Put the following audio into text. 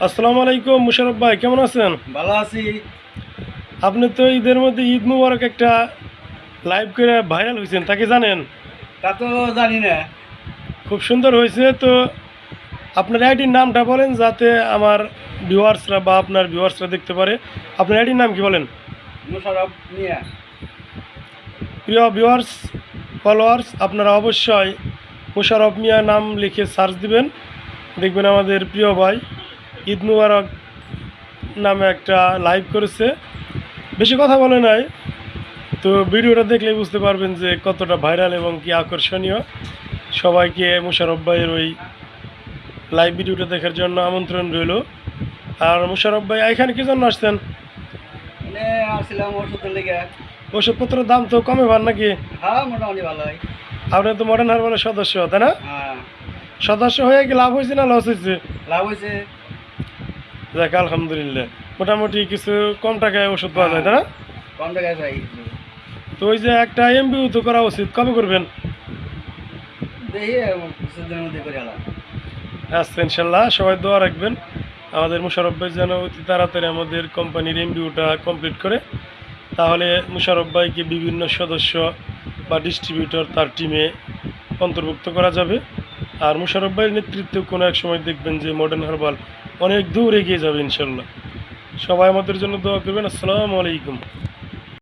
আসসালামু আলাইকুম মুশারফ ভাই, কেমন আছেন? ভালো আছি। আপনি তো ঈদের মধ্যে ঈদ মুবারক একটা লাইভ করে ভাইরাল হয়েছেন, তাকে জানেন? তা তো জানি না। খুব সুন্দর হয়েছে। তো আপনার আইডির নামটা বলেন যাতে আমার ভিউয়ার্সরা বা আপনার ভিউয়ার্সরা দেখতে পারে। আপনার আইডির নাম কি বলেন? মোশাররফ মিয়া। প্রিয় ভিউয়ার্স, ফলোয়ার্স, আপনারা অবশ্যই মুশারফ মিয়া নাম লিখে সার্চ দিবেন, দেখবেন আমাদের প্রিয় ভাই ঈদ মুবারক নামে একটা লাইভ করেছে। বেশি কথা বলে নাই, তো ভিডিওটা দেখলে বুঝতে পারবেন যে কতটা ভাইরাল এবং কি আকর্ষণীয়। সবাইকে মুশারফ ভাইয়ের ওই লাইভ ভিডিওটা দেখার জন্য আমন্ত্রণ রইল। আর মুশারফ ভাই এখানে কি জন্য আসছেন? মানে আসছিলাম ওষুধের লেগে। ওষুধপত্রের দাম তো কমে পান নাকি? হ্যাঁ, মোটামুটি ভালোই। আপনি তো মডার্ন হারবালের সদস্য, তাই না? হ্যাঁ, সদস্য হয়ে কি লাভ হয়েছে না লস হয়েছে? লাভ হয়েছে। যাক আলহামদুলিল্লাহ, মোটামুটি কিছু কম টাকায় ওষুধ পাওয়া যায়, তাই না? কম টাকায় পাই। তো ওই যে একটা এমবিউ তো করা উচিত, কবে করবেন? দেখি কিছুদিনের মধ্যে করে আলাম। আচ্ছা, ইনশাল্লাহ সবাই দোয়া রাখবেন আমাদের মুশারফ ভাই যেন অতি তাড়াতাড়ি আমাদের কোম্পানির এমবিউটা কমপ্লিট করে, তাহলে মুশারফ ভাইকে বিভিন্ন সদস্য বা ডিস্ট্রিবিউটর তার টিমে অন্তর্ভুক্ত করা যাবে। আর মুশারফ ভাইয়ের নেতৃত্বে কোনো এক সময় দেখবেন যে মডার্ন হারবাল অনেক দূর এগিয়ে যাবে ইনশাল্লাহ। সবাই আমাদের জন্য দোয়া করবেন। আসসালামু আলাইকুম।